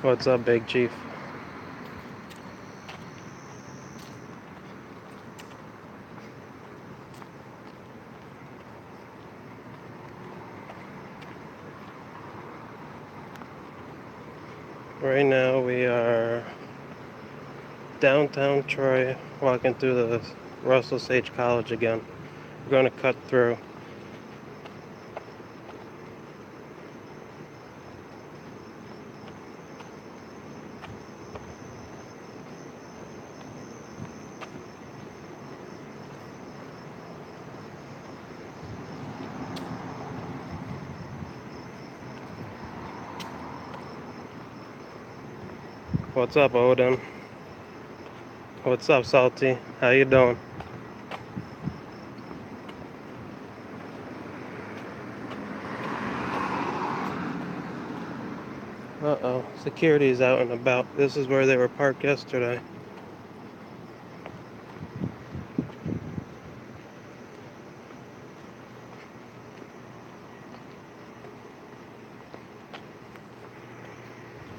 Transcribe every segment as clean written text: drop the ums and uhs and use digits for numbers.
What's up, Big Chief? Right now we are downtown Troy, walking through the Russell Sage College again. We're going to cut through. What's up, Odin? What's up, Salty? How you doing? Uh-oh, security's out and about. This is where they were parked yesterday.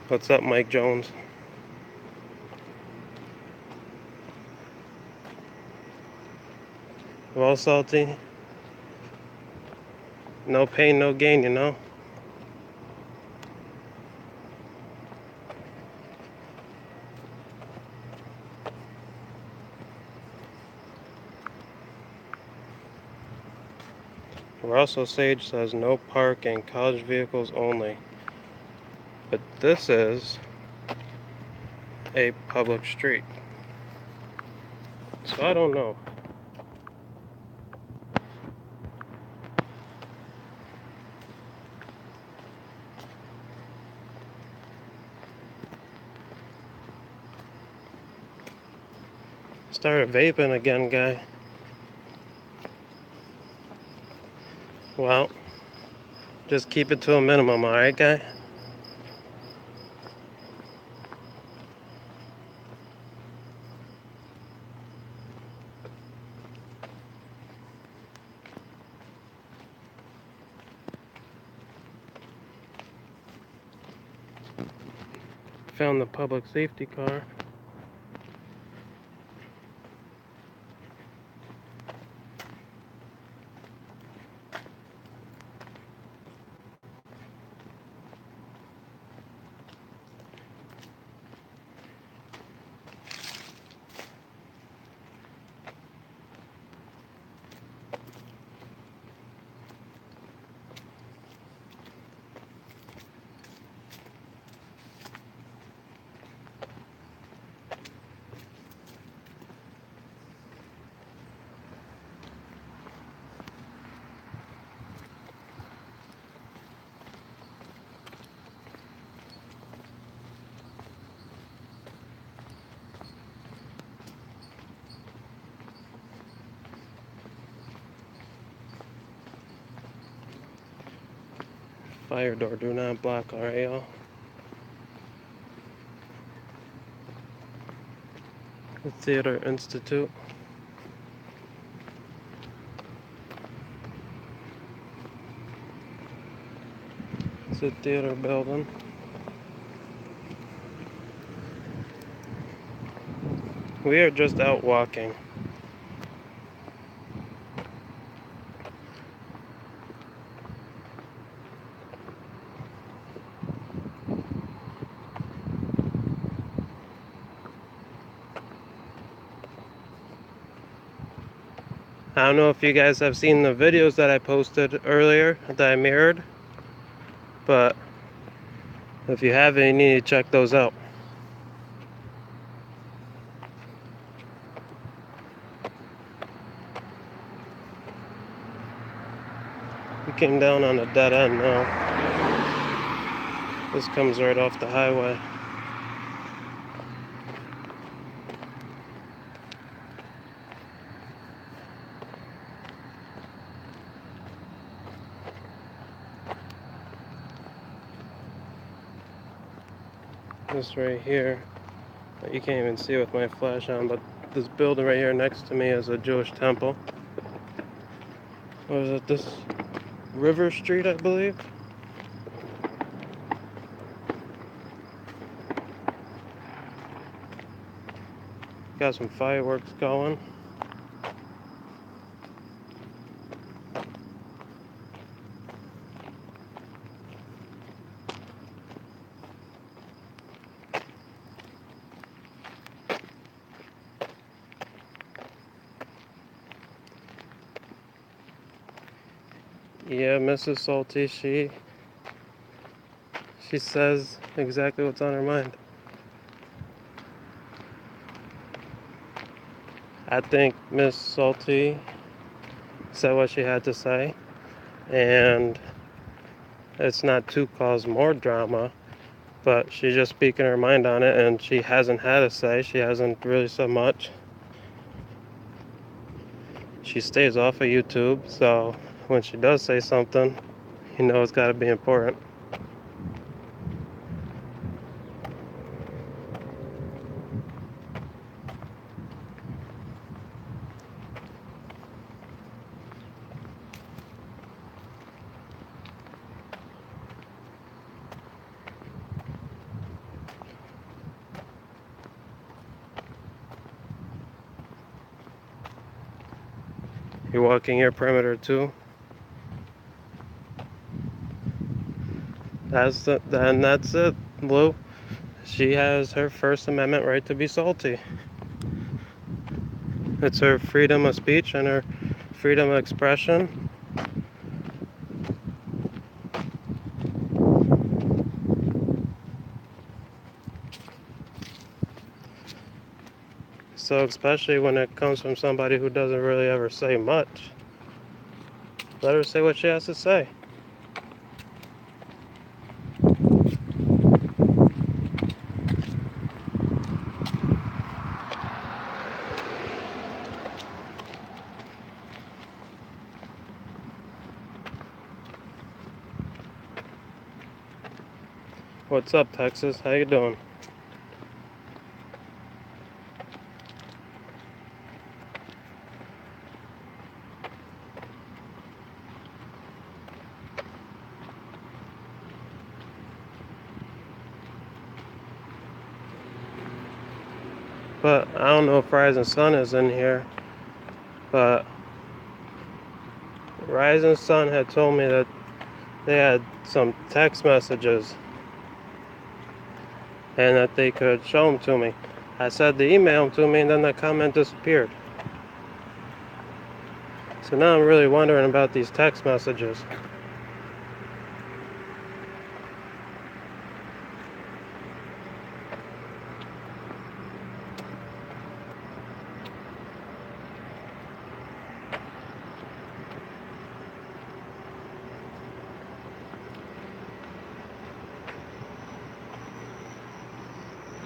What's up, Mike Jones? Well, Salty, no pain, no gain, you know? Russell Sage says no parking, college vehicles only. But this is a public street. So I don't know. Started vaping again, guy. Well, just keep it to a minimum, alright, guy? Found the public safety car. Fire door, do not block, alright, y'all? The Theater Institute. It's a theater building. We are just out walking. I don't know if you guys have seen the videos that I posted earlier that I mirrored, but if you haven't, you need to check those out. We came down on a dead end now. This comes right off the highway. This right here, you can't even see with my flash on, but this building right here next to me is a Jewish temple. What is it? This River Street, I believe. got some fireworks going. Yeah, Mrs. Salty, she says exactly what's on her mind. I think Miss Salty said what she had to say, and it's not to cause more drama, but she's just speaking her mind on it, and she hasn't had a say. She hasn't really said much. She stays off of YouTube, so when she does say something, you know it's got to be important. You're walking your perimeter too. That's it, Blue. She has her First Amendment right to be salty. It's her freedom of speech and her freedom of expression. So especially when it comes from somebody who doesn't really ever say much, let her say what she has to say. What's up, Texas? How you doing? But I don't know if Rising Sun is in here, but Rising Sun had told me that they had some text messages and that they could show them to me. I said to email them to me, and then that comment disappeared. So now I'm really wondering about these text messages.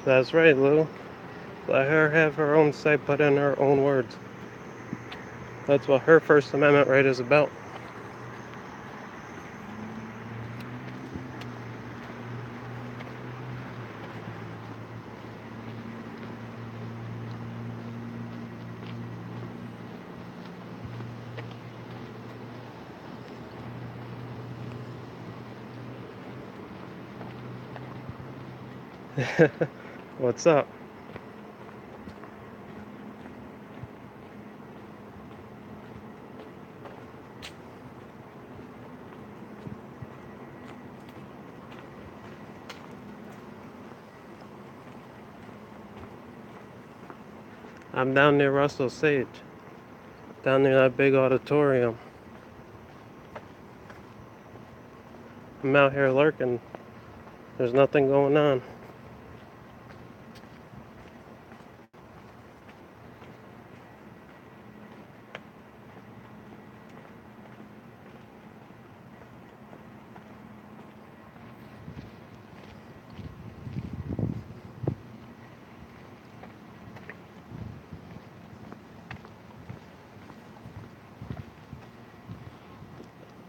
That's right, Lou. Let her have her own say, put in her own words. That's what her First Amendment right is about. What's up? I'm down near Russell Sage, down near that big auditorium. I'm out here lurking. There's nothing going on.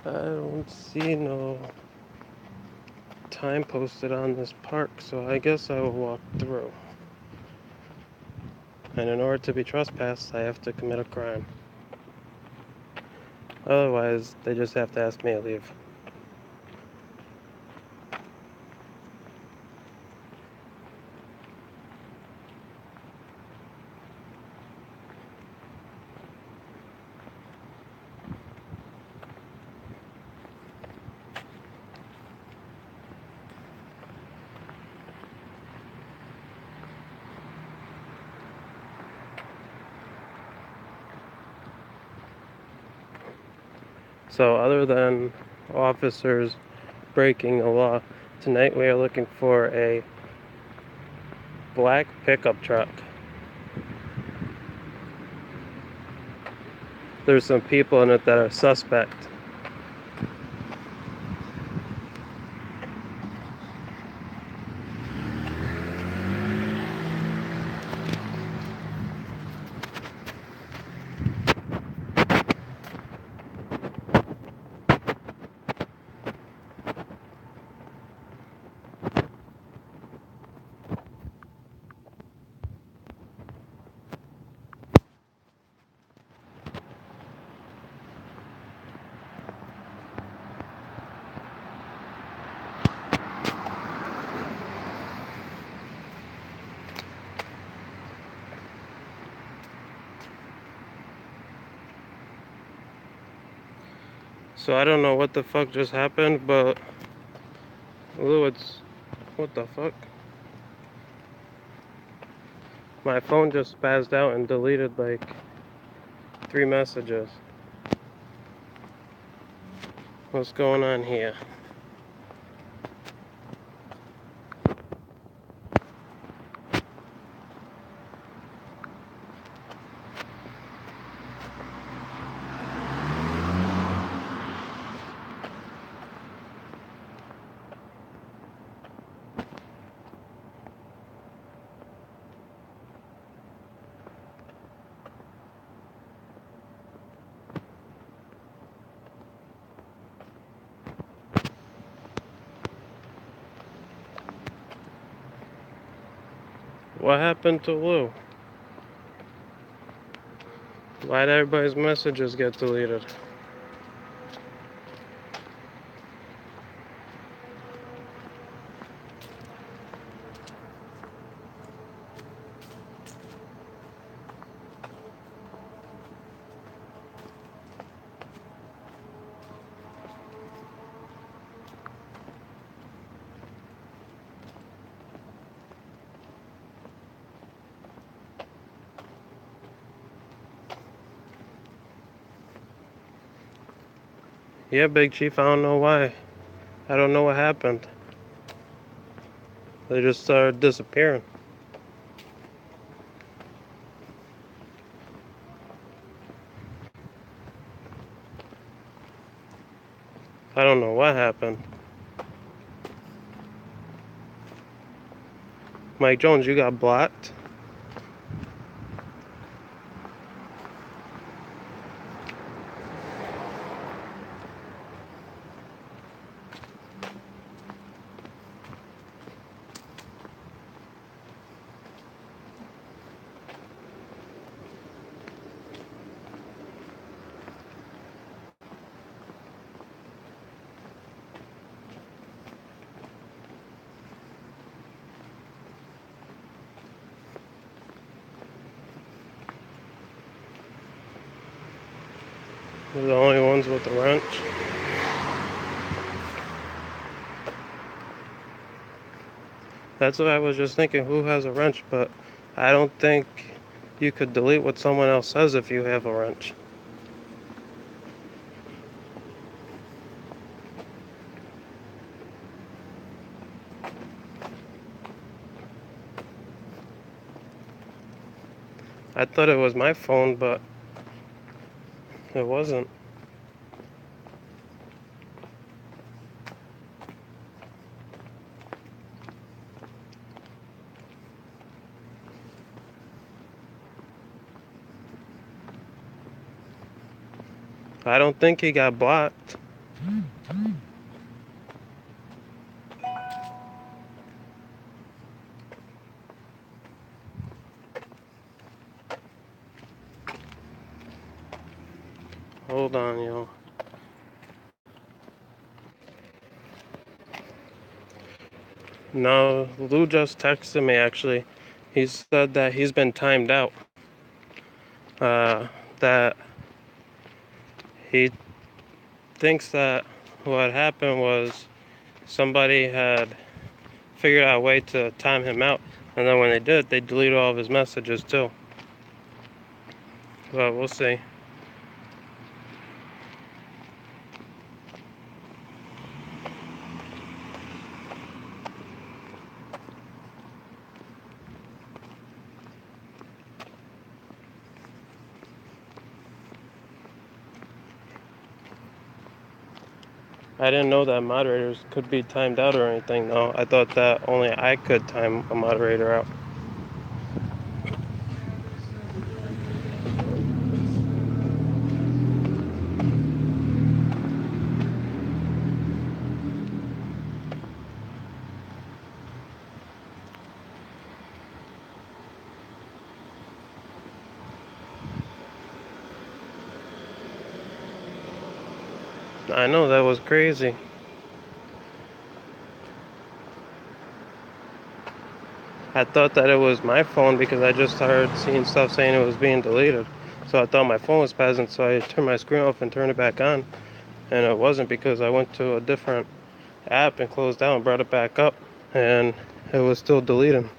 I don't see no time posted on this park, so I guess I will walk through. And in order to be trespassed, I have to commit a crime. Otherwise, they just have to ask me to leave. So other than officers breaking the law, tonight we are looking for a black pickup truck. There's some people in it that are suspect. So I don't know what the fuck just happened, but what the fuck? My phone just spazzed out and deleted like 3 messages. What's going on here? What happened to Lou? Why'd everybody's messages get deleted? Yeah, Big Chief, I don't know why. I don't know what happened. They just started disappearing. I don't know what happened. Mike Jones, you got blocked? We're the only ones with the wrench. That's what I was just thinking, who has a wrench, but I don't think you could delete what someone else says if you have a wrench. I thought it was my phone, but it wasn't. I don't think he got blocked. Hold on, yo. No, Lou just texted me actually. He said that he's been timed out. That he thinks that what happened was somebody had figured out a way to time him out, and then when they did, they deleted all of his messages too. But we'll see. I didn't know that moderators could be timed out or anything, though. I thought that only I could time a moderator out. I know, that was crazy. I thought that it was my phone because I just started seeing stuff saying it was being deleted. So I thought my phone was passing, so I turned my screen off and turned it back on. And it wasn't, because I went to a different app and closed out and brought it back up, and it was still deleting.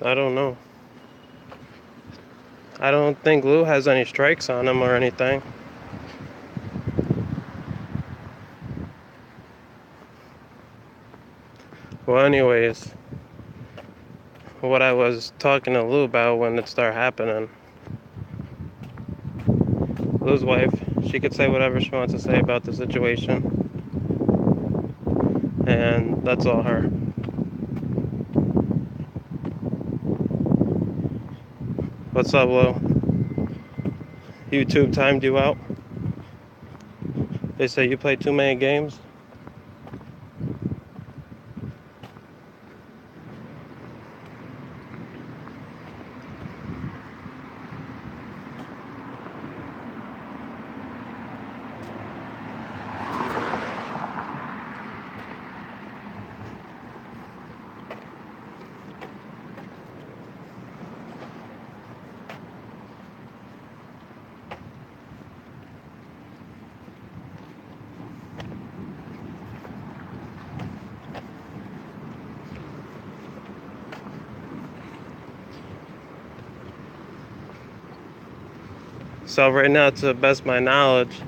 I don't know. I don't think Lou has any strikes on him or anything. Well, anyways, what I was talking to Lou about when it started happening, Lou's wife, she could say whatever she wants to say about the situation, and that's all her. What's up, Lou? YouTube timed you out? They say you play too many games? So right now, to the best of my knowledge,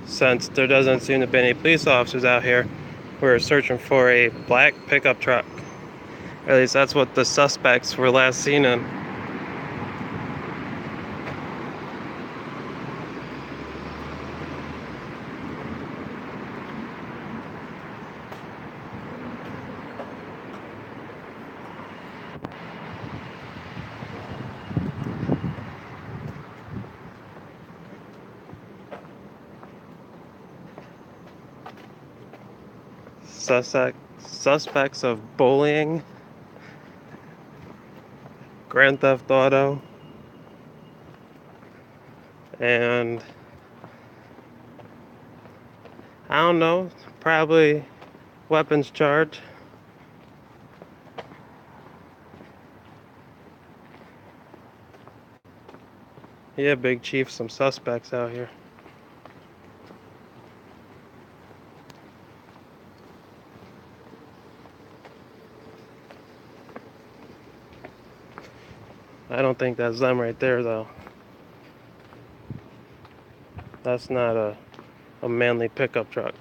since there doesn't seem to be any police officers out here, we're searching for a black pickup truck. Or at least that's what the suspects were last seen in. Suspects of bullying, Grand Theft Auto, and I don't know, probably weapons charge. Yeah, Big Chief, some suspects out here. I don't think that's them right there, though. That's not a manly pickup truck.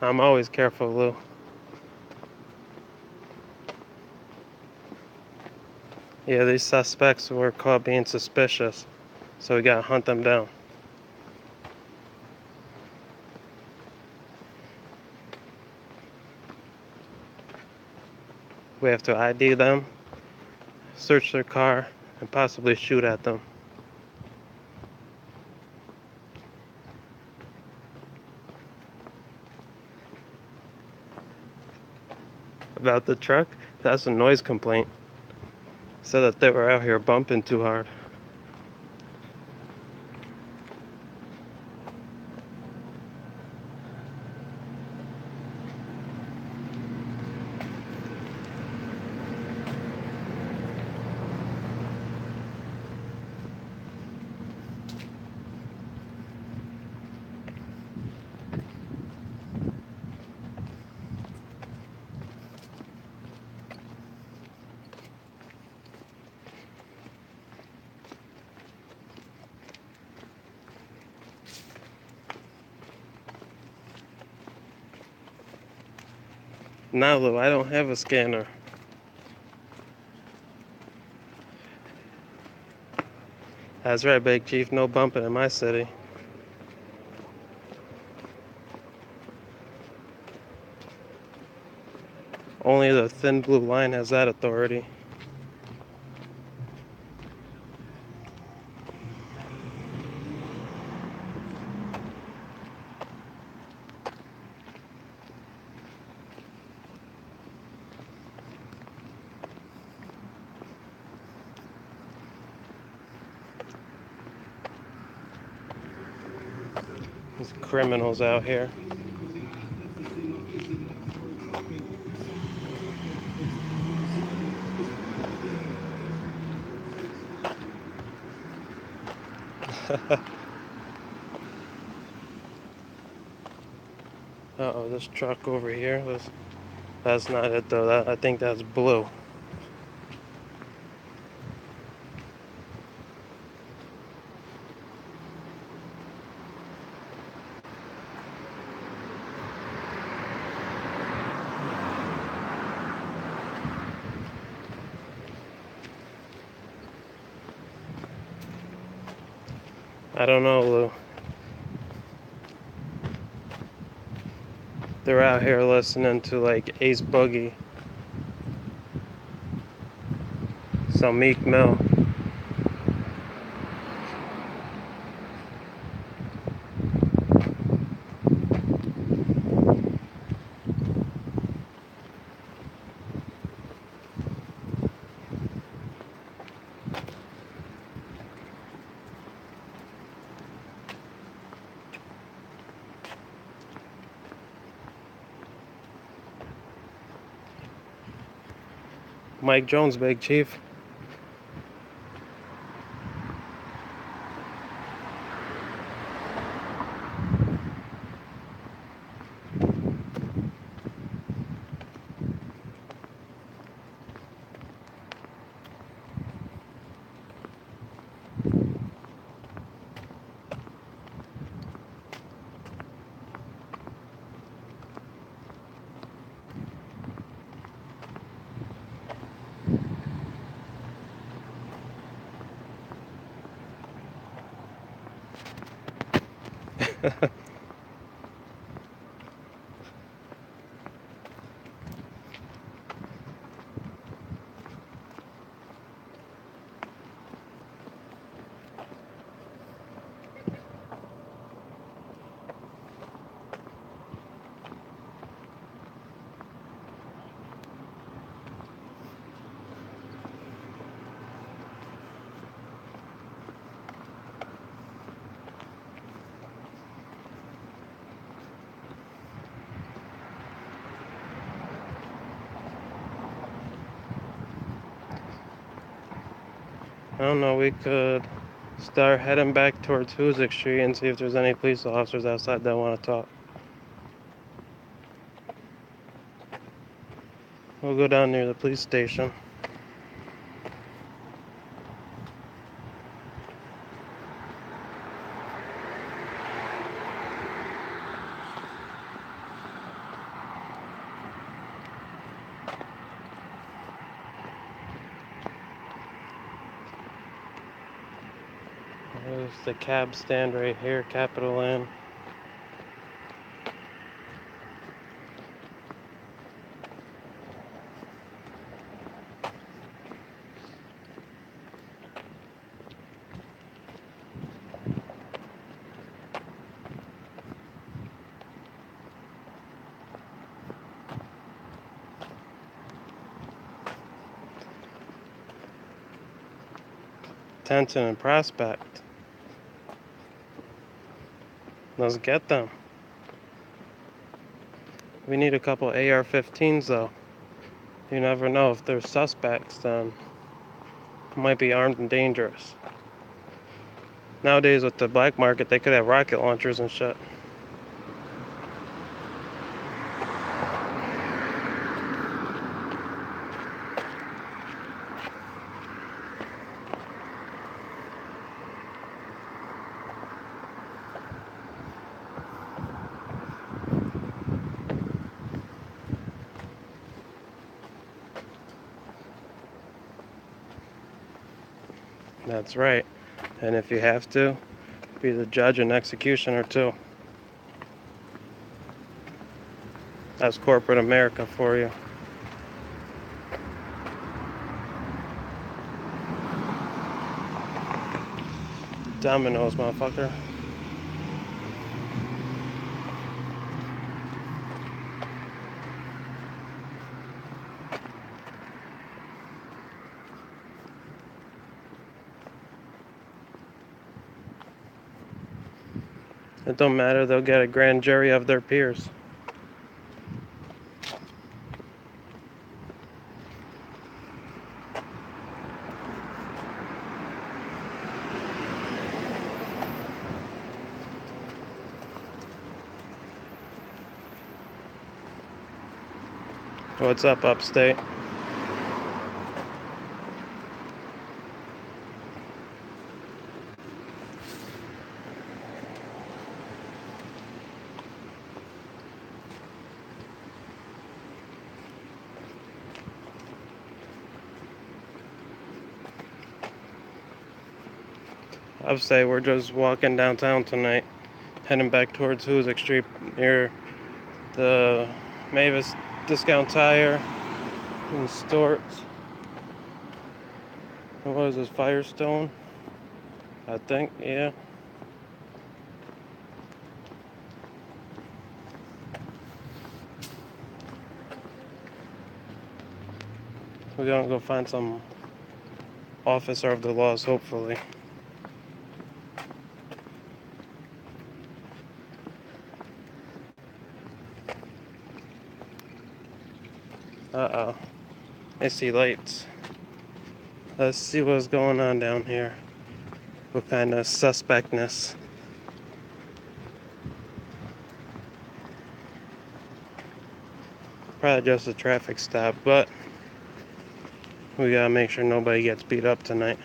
I'm always careful, Lou. Yeah, these suspects were caught being suspicious, so we gotta hunt them down. We have to ID them, search their car, and possibly shoot at them. About the truck, that's a noise complaint. Said that they were out here bumping too hard. Now, Lou, I don't have a scanner. That's right, Big Chief. No bumping in my city. Only the thin blue line has that authority. These criminals out here. Uh-oh, this truck over here. That's not it, though. I think that's blue. I don't know, Lou. They're out here listening to, like, Ace Boogie. Some Meek Mill. Mike Jones, Big Chief. I don't know, we could start heading back towards Hoosick Street and see if there's any police officers outside that want to talk. We'll go down near the police station. There's the cab stand right here, Capital Inn. Tenton and Prospect. Let's get them. We need a couple AR-15s though. You never know, if they're suspects, then might be armed and dangerous. Nowadays with the black market, they could have rocket launchers and shit. That's right. And if you have to, be the judge and executioner too. That's corporate America for you. Dominoes, motherfucker. It don't matter, they'll get a grand jury of their peers. What's up, upstate? Upstate, we're just walking downtown tonight, heading back towards Hoosick Street near the Mavis Discount Tire and Storts. What is this, Firestone? I think, yeah. We're gonna go find some officer of the laws, hopefully. Uh-oh. I see lights. Let's see what's going on down here. What kind of suspectness. Probably just a traffic stop, but we gotta make sure nobody gets beat up tonight.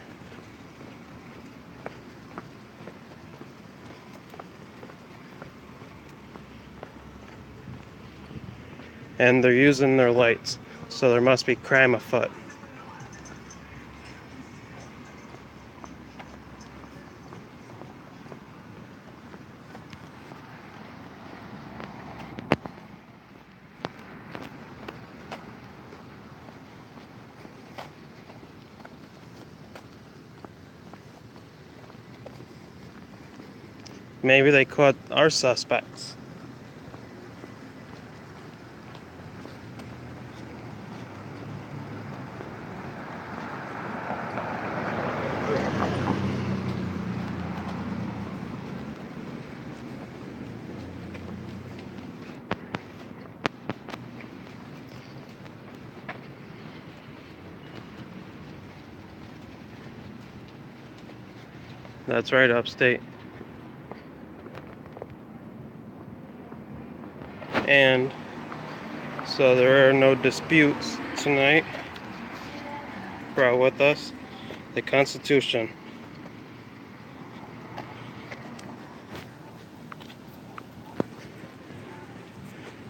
And they're using their lights, so there must be crime afoot. Maybe they caught our suspects. That's right, upstate. And so there are no disputes tonight. Brought with us the Constitution.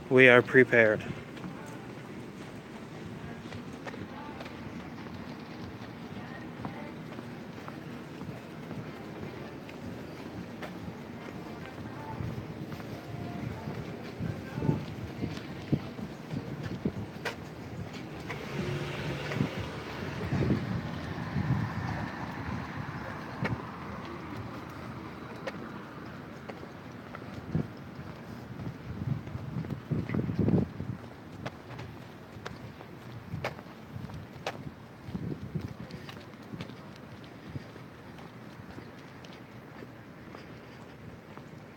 We are prepared.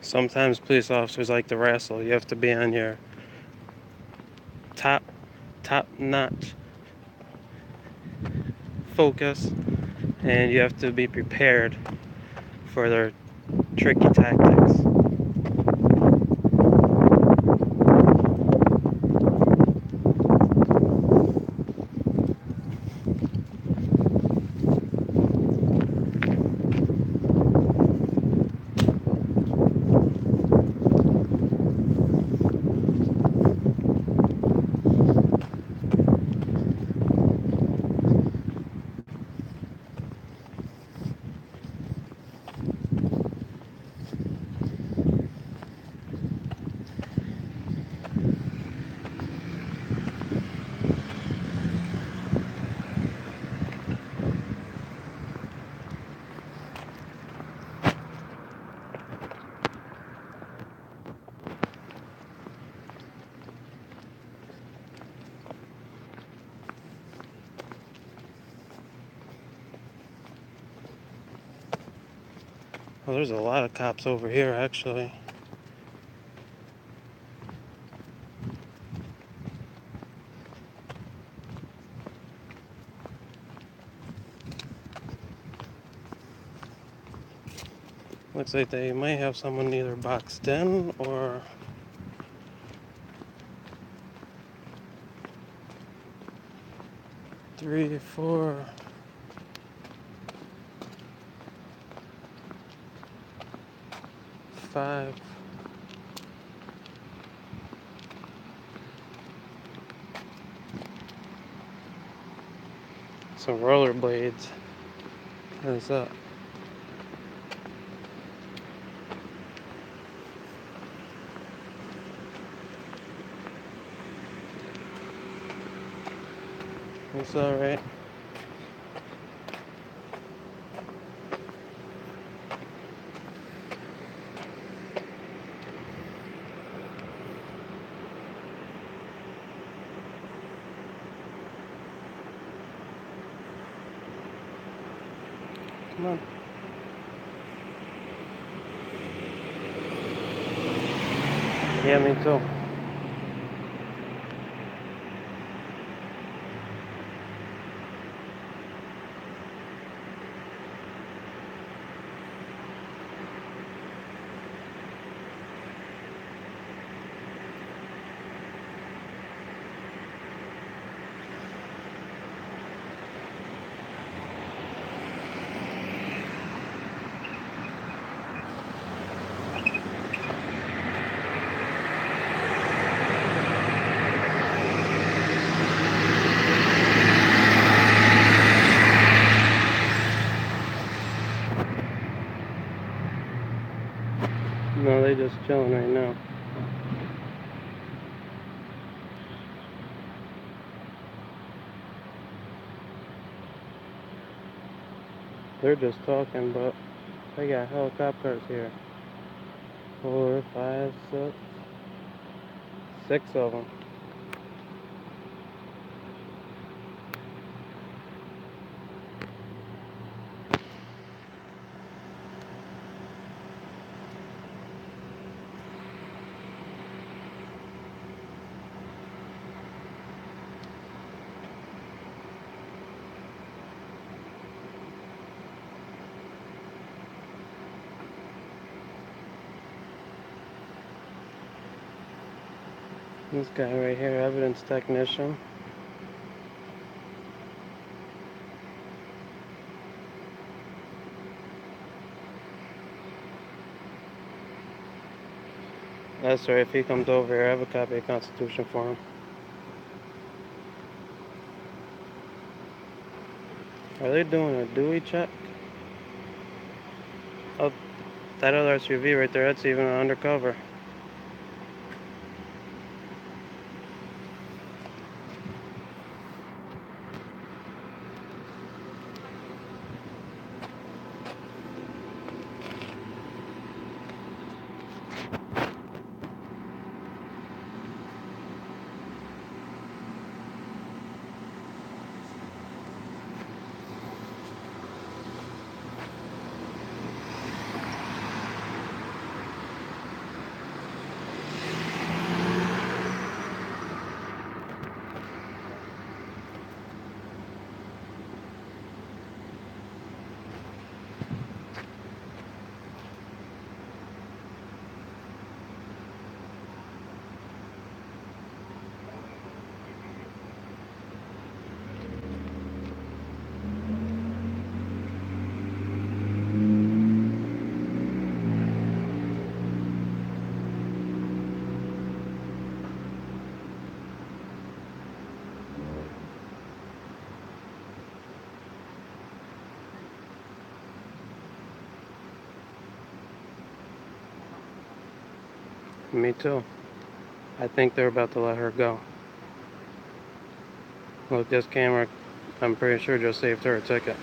Sometimes police officers like to wrestle. You have to be on your top notch focus, and you have to be prepared for their tricky tactics. Well, there's a lot of cops over here, actually. Looks like they might have someone either boxed in or... Three, four... Five... Some rollerblades. What's up? It's alright. Come on. Yeah, me too. No, they just chilling right now. They're just talking, but they got helicopters here. 4, 5, 6. 6 of them. This guy right here, evidence technician. That's right, if he comes over here, I have a copy of the Constitution for him. Are they doing a DWI check? Oh, that other SUV right there, that's even undercover. Me too. I think they're about to let her go. Look, this camera, I'm pretty sure just saved her a ticket.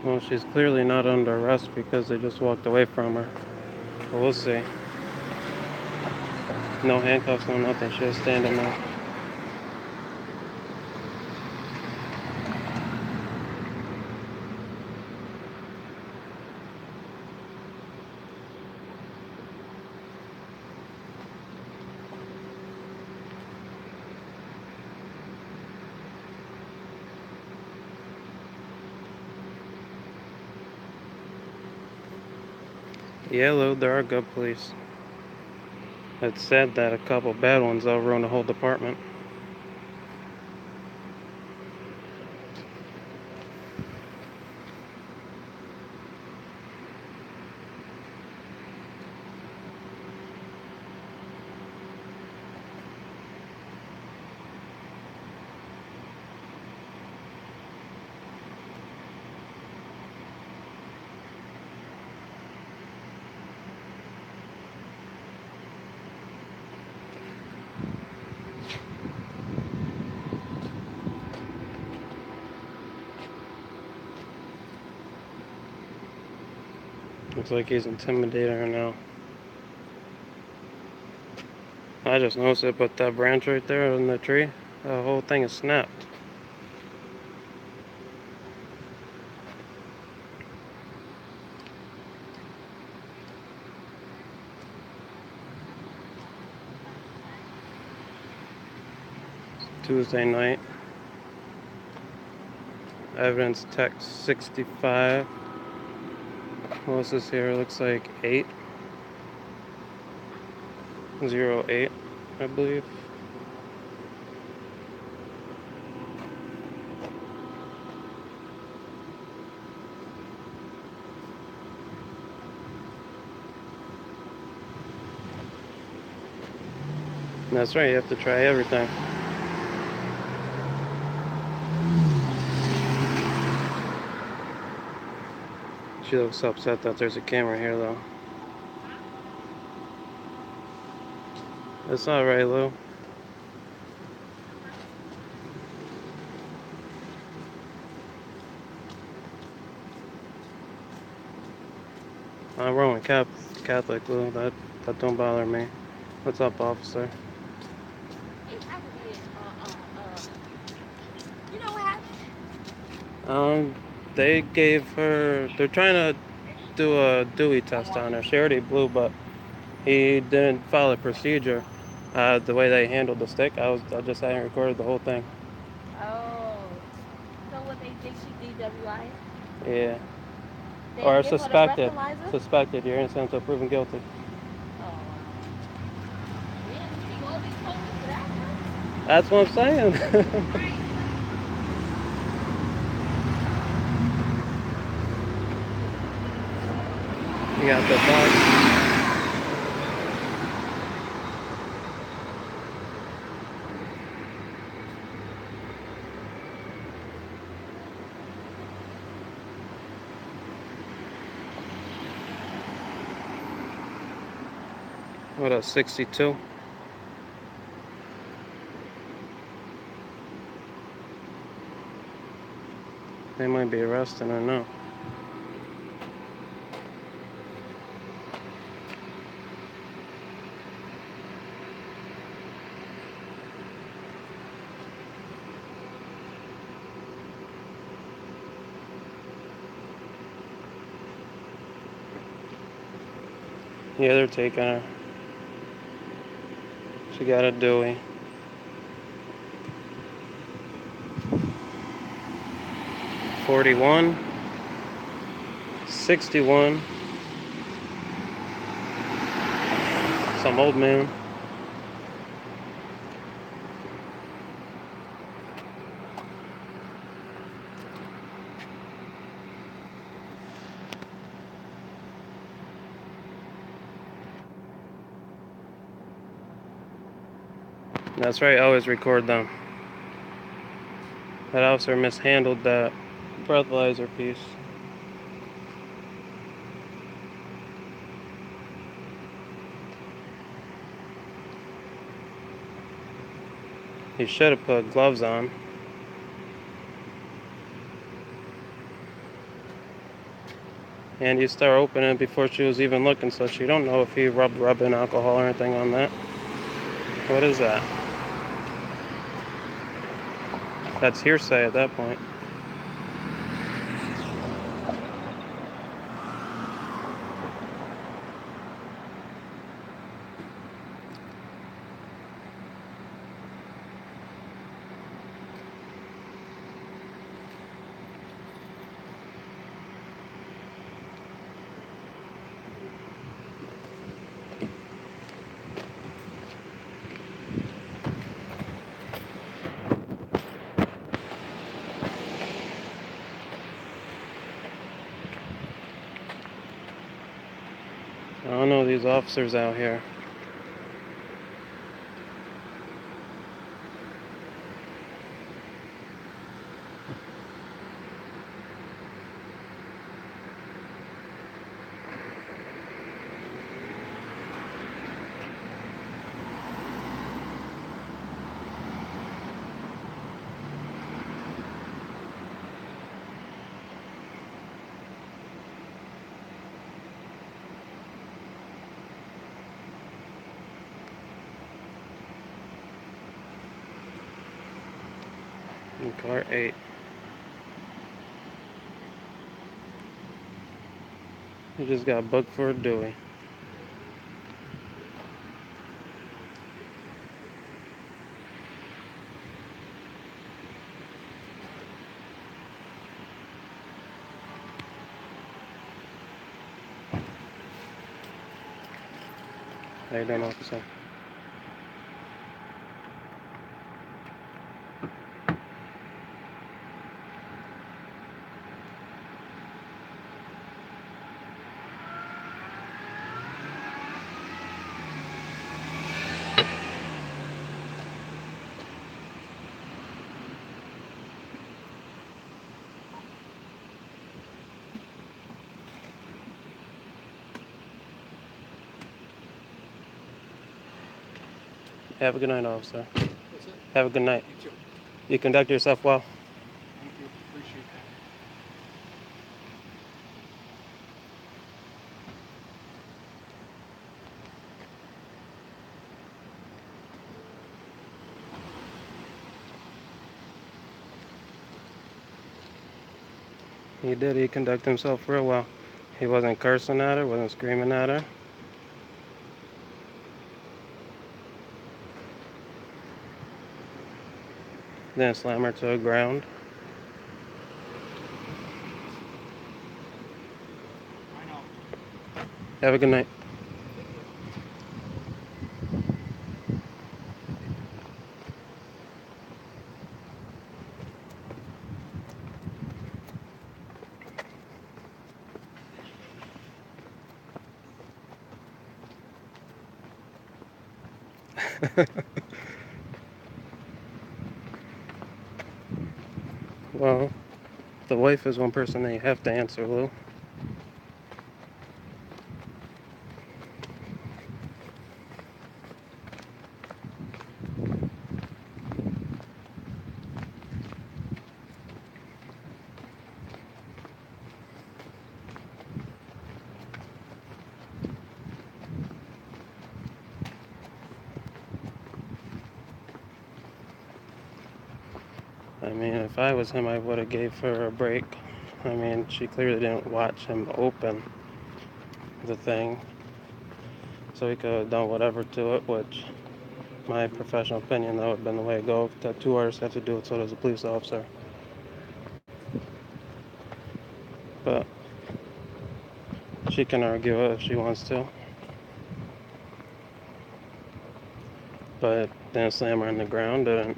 Well, she's clearly not under arrest because they just walked away from her. But we'll see. No handcuffs, no nothing. She was standing there. Yeah, Lou, there are good police. It's said that a couple bad ones, they'll ruin the whole department. Looks like he's intimidating her now. I just noticed it, but that branch right there in the tree, the whole thing is snapped. Tuesday night. Evidence text 65. What's this here? Looks like 808, I believe. That's right, you have to try everything. She looks upset that there's a camera here, though. It's alright, Lou. I'm Roman Catholic, Lou. That don't bother me. What's up, officer? You know what happened? They gave her. They're trying to do a DWI test on her. She already blew, but he didn't follow the procedure. The way they handled the stick, I just hadn't recorded the whole thing. Oh. So what they think she DWI? Yeah. They Or give her the suspected. breathalyzer? Suspected. You're innocent until proven guilty. Oh, wow. We didn't see all these police for that one. That's what I'm saying. You got the box. What a 62. They might be arresting her now. Yeah, they're taking her. She got a DWI. 41. 61. Some old man. That's right, always record them. That officer mishandled that breathalyzer piece. He should have put gloves on. And you start opening it before she was even looking, so she don't know if he rubbing alcohol or anything on that. What is that? That's hearsay at that point. I don't know these officers out here. In car 8. You just got booked for a Dewey. How you doing, officer? Have a good night, officer. What's it? Have a good night. You too. You conduct yourself well. Thank you. Appreciate that. He did. He conducted himself real well. He wasn't cursing at her, wasn't screaming at her. Didn't slam her to the ground. I know. Have a good night. Well, the wife is one person that you have to answer, Lou. I mean, if I was him, I would have gave her a break. I mean, she clearly didn't watch him open the thing, so he could have done whatever to it, which, my professional opinion, that would have been the way to go. If tattoo artists have to do it, so does a police officer. But she can argue it if she wants to. But didn't slam her on the ground, didn't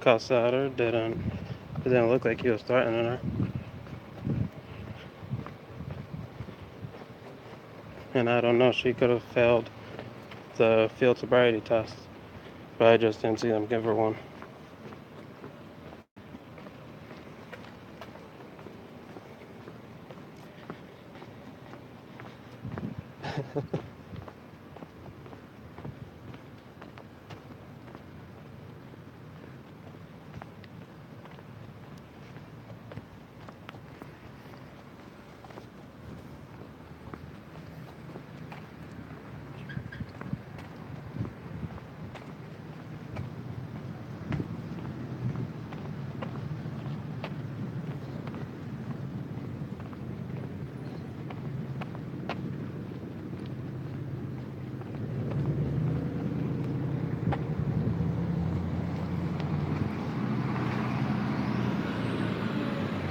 cuss at her, it didn't look like he was threatening her. And I don't know, she could have failed the field sobriety test, but I just didn't see them give her one.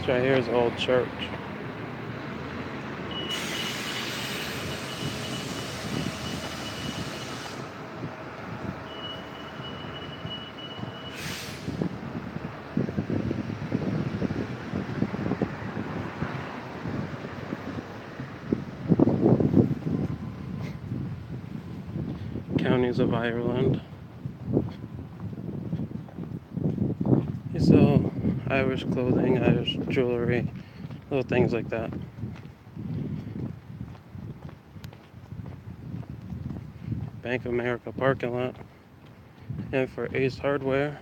This right here is an old church. Counties of Ireland. They sell Irish clothing, Irish jewelry, little things like that. Bank of America parking lot. And for Ace Hardware.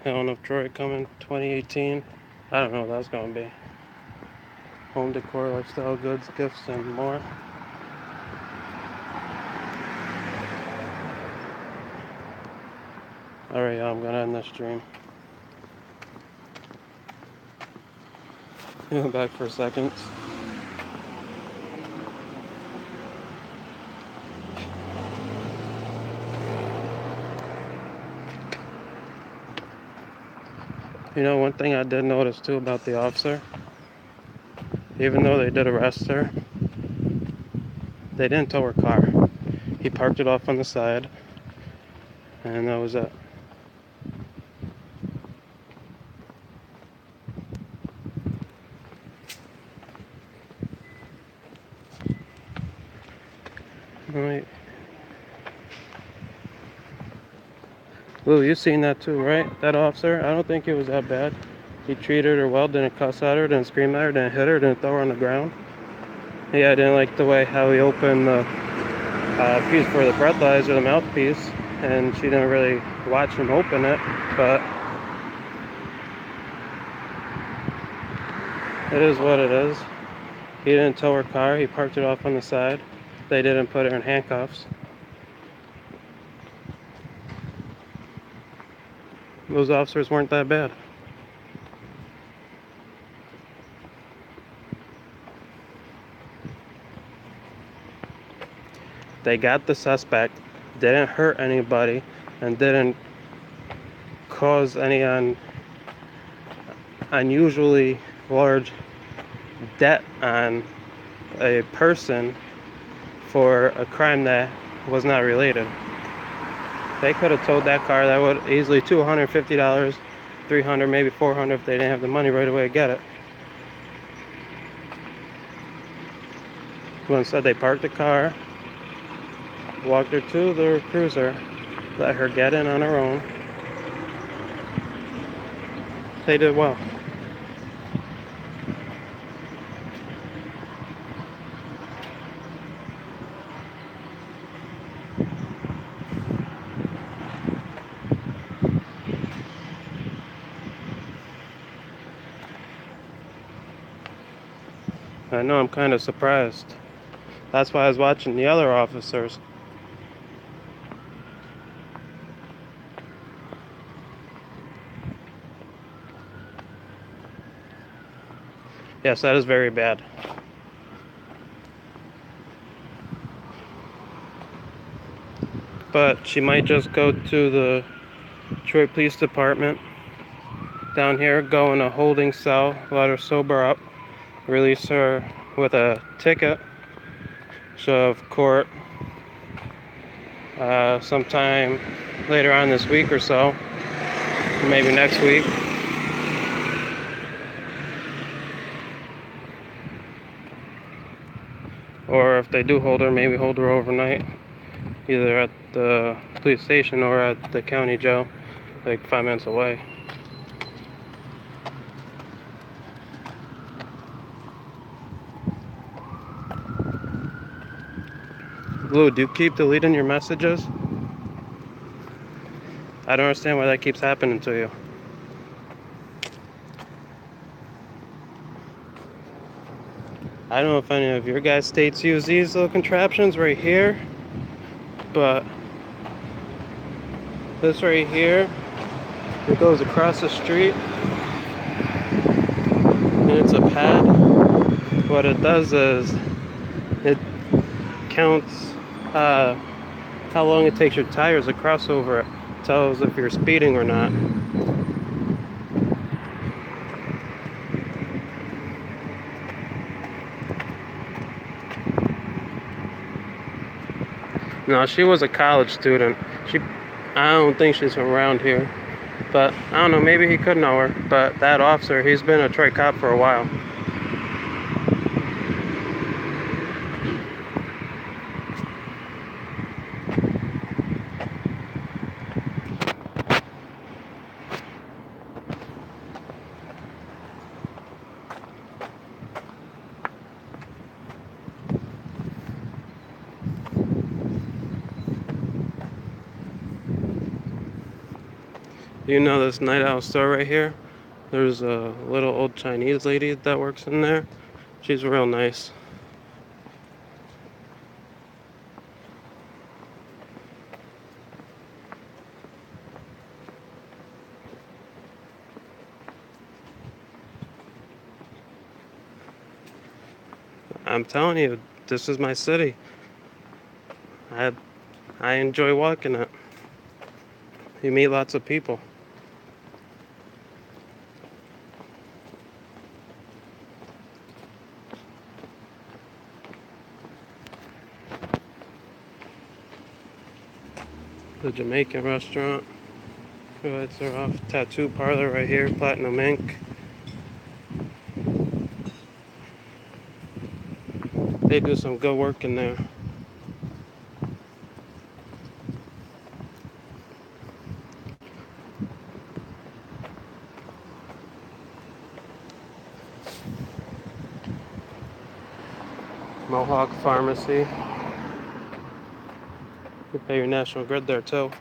Helen of Troy coming 2018. I don't know what that's going to be. Home decor, lifestyle goods, gifts, and more. Alright, I'm going to end this stream. Go back for a second. You know, one thing I did notice too about the officer, even though they did arrest her, they didn't tow her car. He parked it off on the side, and that was it. Alright. Lou, you seen that too, right? That officer? I don't think it was that bad. He treated her well, didn't cuss at her, didn't scream at her, didn't hit her, didn't throw her on the ground. Yeah, I didn't like the way how he opened the piece for the breathalyzer, the mouthpiece, and she didn't really watch him open it, but it is what it is. He didn't tow her car, he parked it off on the side. They didn't put her in handcuffs. Those officers weren't that bad. They got the suspect, didn't hurt anybody, and didn't cause any unusually large debt on a person for a crime that was not related. They could have towed that car. That would easily $250, $300, maybe $400 if they didn't have the money right away to get it. But instead they parked the car, walked her to the cruiser, let her get in on her own. They did well. I know, I'm kind of surprised. That's why I was watching the other officers. Yes, that is very bad. But she might just go to the Detroit Police Department down here, go in a holding cell, let her sober up, release her with a ticket, of court sometime later on this week or so, maybe next week. Or if they do hold her, maybe hold her overnight, either at the police station or at the county jail, like 5 minutes away. Lou, do you keep deleting your messages? I don't understand why that keeps happening to you. I don't know if any of your guys' states use these little contraptions right here, but this right here, it goes across the street, and it's a pad. What it does is it counts how long it takes your tires to cross over it. Tells if you're speeding or not. No, she was a college student. I don't think she's from around here. But I don't know, maybe he could know her. But that officer, he's been a Troy cop for a while. You know this night out store right here? There's a little old Chinese lady that works in there. She's real nice. I'm telling you, this is my city. I I enjoy walking it. You meet lots of people. The Jamaican restaurant. Lights are off. Tattoo parlor right here, Platinum Ink. They do some good work in there. Mohawk Pharmacy. You pay your National Grid there too.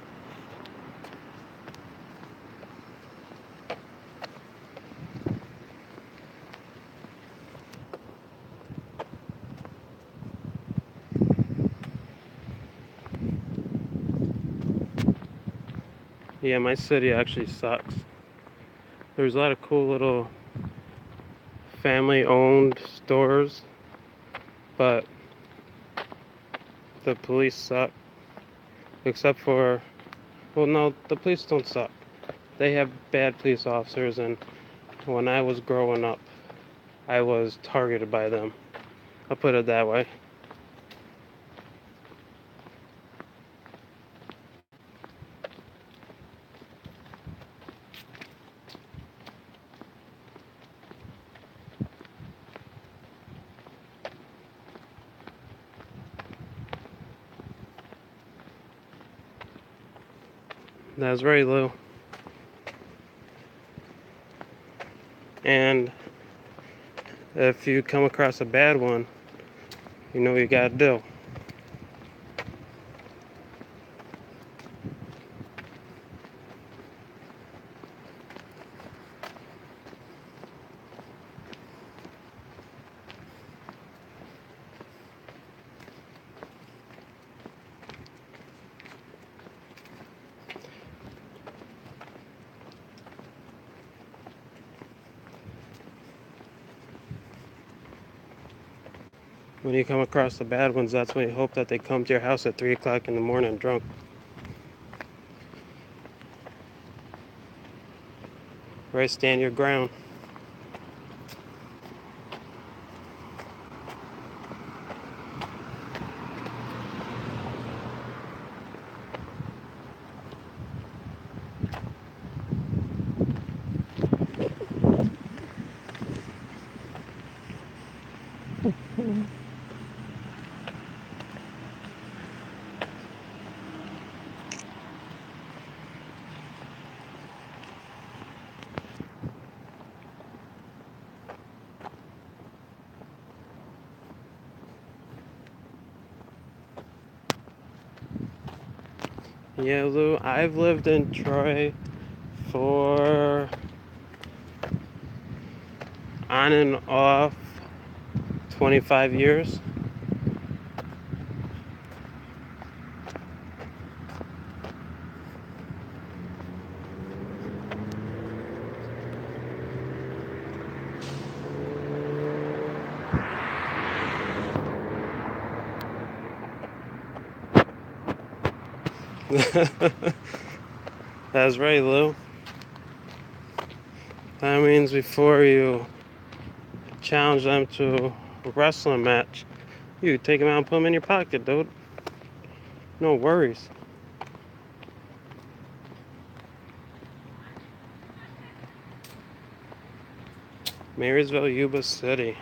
Yeah, my city actually sucks. There's a lot of cool little family-owned stores, but the police suck. Except for, well, no, the police don't suck. They have bad police officers, and when I was growing up, I was targeted by them. I'll put it that way. That's very low. And if you come across a bad one, you know what you gotta do. When you come across the bad ones, that's when you hope that they come to your house at 3 o'clock in the morning drunk. Right, stand your ground. Yeah, Lou, I've lived in Troy for on and off 25 years. That's right, Lou. That means before you challenge them to a wrestling match, you take them out and put them in your pocket, dude. No worries. Marysville, Yuba City.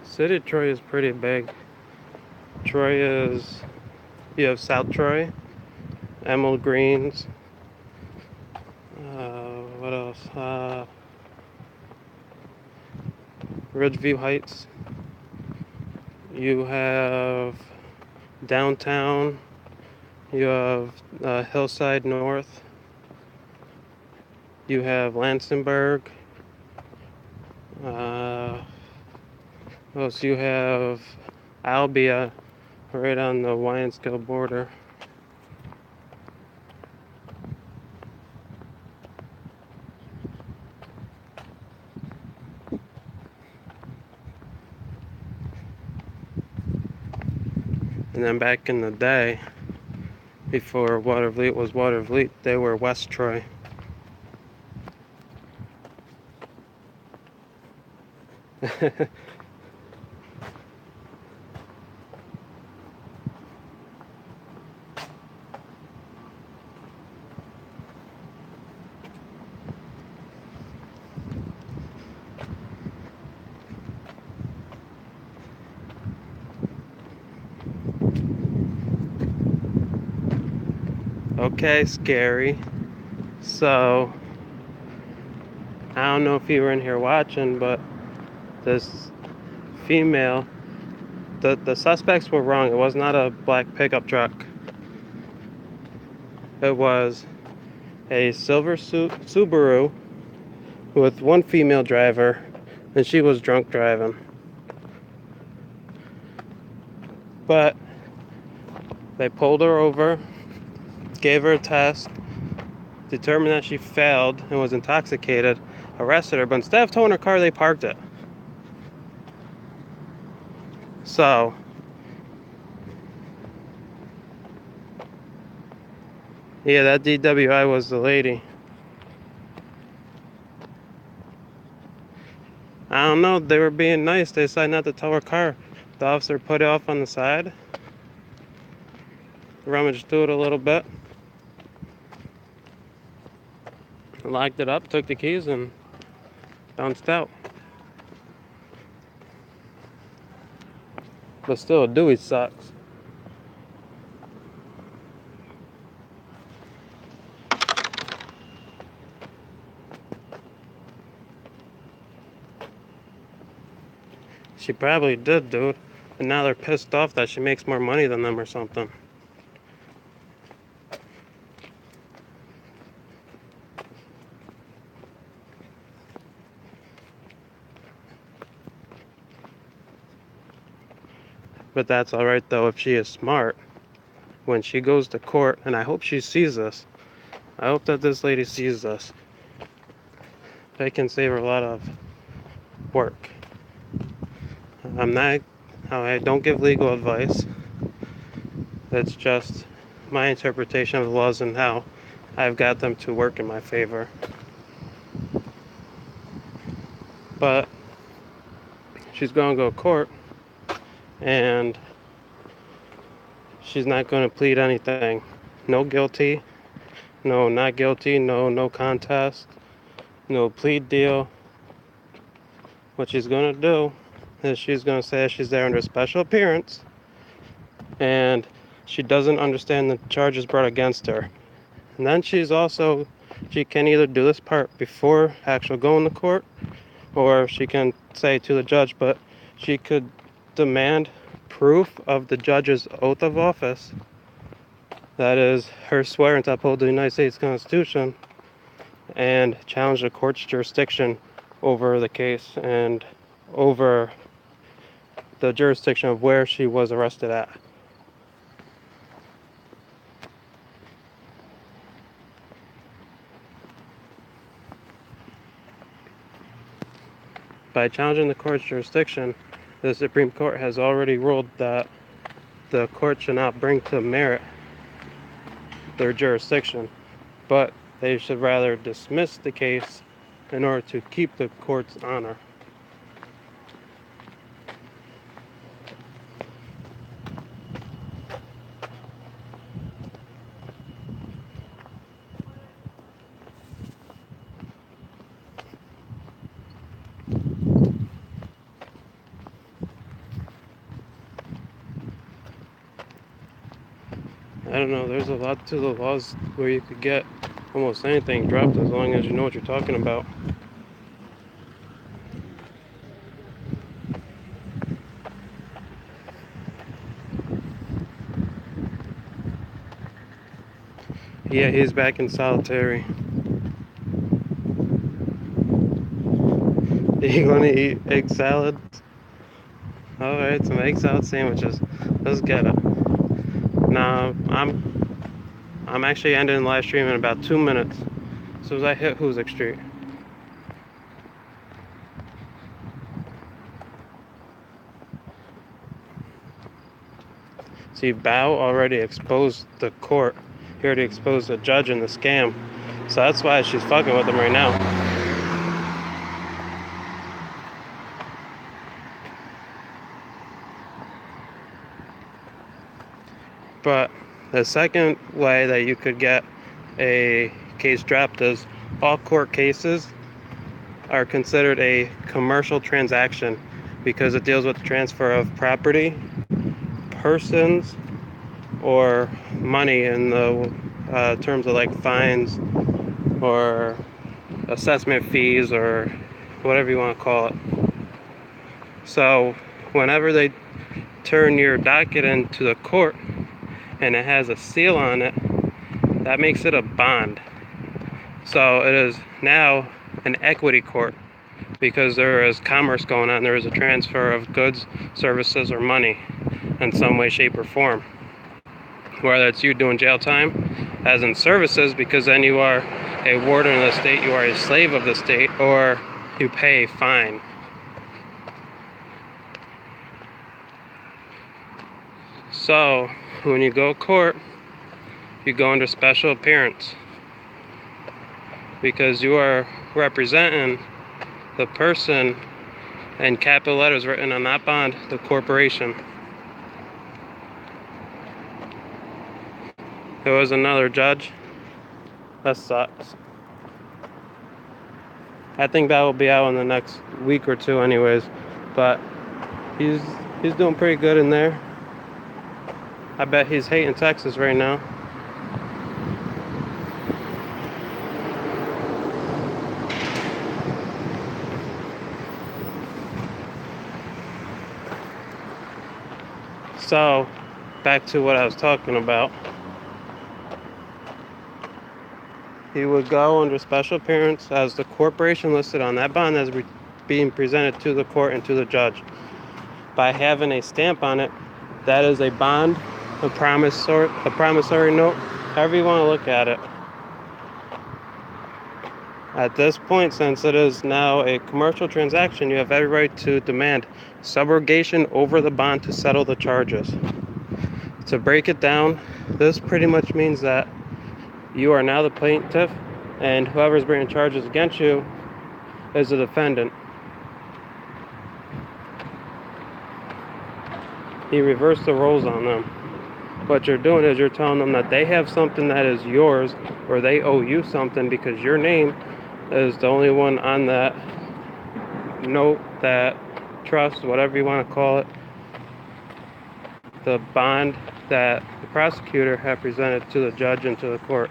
City of Troy is pretty big. Troy is, you have South Troy, Emerald Greens, what else? Ridgeview Heights. You have downtown. You have Hillside North. You have Lansingburg. What else? You have Albia, right on the Wyanskill border. And then back in the day, before Watervliet was Watervliet, they were West Troy. Okay, Scary. So, I don't know if you were in here watching, but this female, the suspects were wrong. It was not a black pickup truck. It was a silver Subaru with one female driver, and she was drunk driving. But they pulled her over, gave her a test, determined that she failed and was intoxicated, arrested her, but instead of towing her car, they parked it. So, yeah, that DWI was the lady. I don't know, they were being nice. They decided not to tow her car. The officer put it off on the side, rummaged through it a little bit, locked it up, took the keys, and bounced out. But still, Dewey sucks. She probably did, dude. And now they're pissed off that she makes more money than them or something. But that's alright though if she is smart. When she goes to court, and I hope she sees this. I hope that this lady sees this. They can save her a lot of work. I don't give legal advice. It's just my interpretation of the laws and how I've got them to work in my favor. But she's going to go to court, and she's not going to plead anything. No guilty, no not guilty, no contest, no plea deal. What she's going to do is she's going to say she's there under special appearance, and she doesn't understand the charges brought against her. And then she can either do this part before actually going to court, or she can say to the judge, but she could demand proof of the judge's oath of office, that is, her swearing to uphold the United States Constitution, and challenge the court's jurisdiction over the case and over the jurisdiction of where she was arrested at. By challenging the court's jurisdiction, the Supreme Court has already ruled that the court should not bring to merit their jurisdiction, but they should rather dismiss the case in order to keep the court's honor. I don't know, there's a lot to the laws where you could get almost anything dropped as long as you know what you're talking about. Yeah, he's back in solitary. Are you going to eat egg salad? Alright, some egg salad sandwiches. Let's get it. Now, I'm actually ending the live stream in about 2 minutes. As soon as I hit Hoosick Street. See, Bao already exposed the court. He already exposed the judge in the scam. So that's why she's fucking with him right now. But the second way that you could get a case dropped is all court cases are considered a commercial transaction because it deals with the transfer of property, persons, or money in the terms of like fines or assessment fees or whatever you want to call it. So whenever they turn your docket into the court and it has a seal on it, that makes it a bond. So it is now an equity court because there is commerce going on. There is a transfer of goods, services, or money in some way, shape, or form. Whether it's you doing jail time, as in services, because then you are a warden of the state, you are a slave of the state, or you pay a fine. So when you go to court, you go under special appearance because you are representing the person, in capital letters written on that bond, the corporation. There was another judge. That sucks. I think that will be out in the next week or two anyways, but he's doing pretty good in there. I bet he's hating Texas right now. So, back to what I was talking about. He would go under special appearance as the corporation listed on that bond as being presented to the court and to the judge. By having a stamp on it, that is a bond, a promissory note, however you want to look at it. At this point, since it is now a commercial transaction, you have every right to demand subrogation over the bond to settle the charges. To break it down, this pretty much means that you are now the plaintiff, and whoever's bringing charges against you is the defendant. You reverse the roles on them. What you're doing is you're telling them that they have something that is yours, or they owe you something because your name is the only one on that note, that trust, whatever you want to call it, the bond that the prosecutor had presented to the judge and to the court.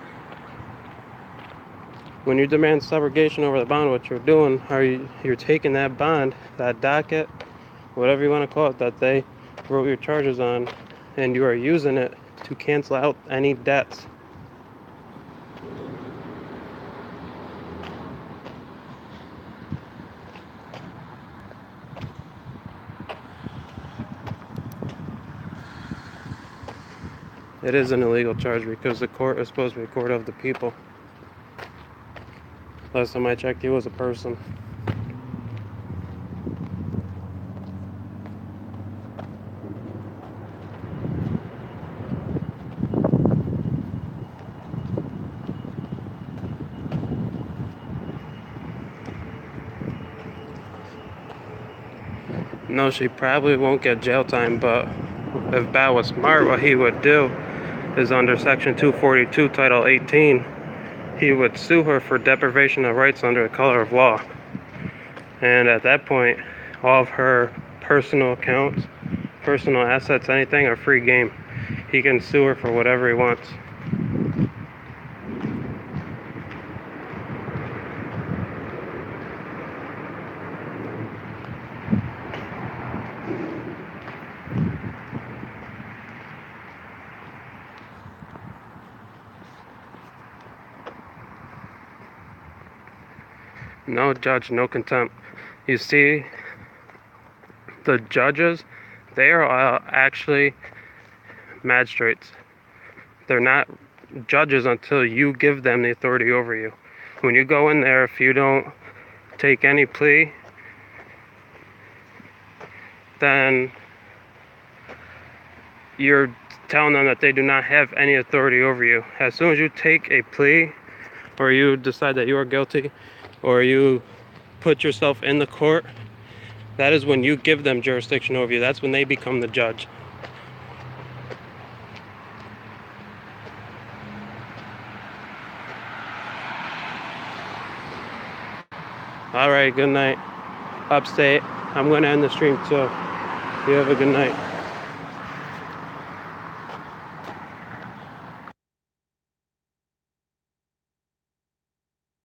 When you demand subrogation over the bond, what you're doing, you're taking that bond, that docket, whatever you want to call it, that they wrote your charges on, and you are using it to cancel out any debts. It is an illegal charge because the court is supposed to be a court of the people. Last time I checked, he was a person. No, she probably won't get jail time, but if Bat was smart, what he would do is under Section 242, Title 18, he would sue her for deprivation of rights under the color of law. And at that point, all of her personal accounts, personal assets, anything are free game. He can sue her for whatever he wants. No judge, no contempt. You see, the judges, they are actually magistrates. They're not judges until you give them the authority over you. When you go in there, if you don't take any plea, then you're telling them that they do not have any authority over you. As soon as you take a plea, or you decide that you are guilty, or you put yourself in the court, that is when you give them jurisdiction over you. That's when they become the judge. All right, good night. Upstate. I'm going to end the stream too. You have a good night.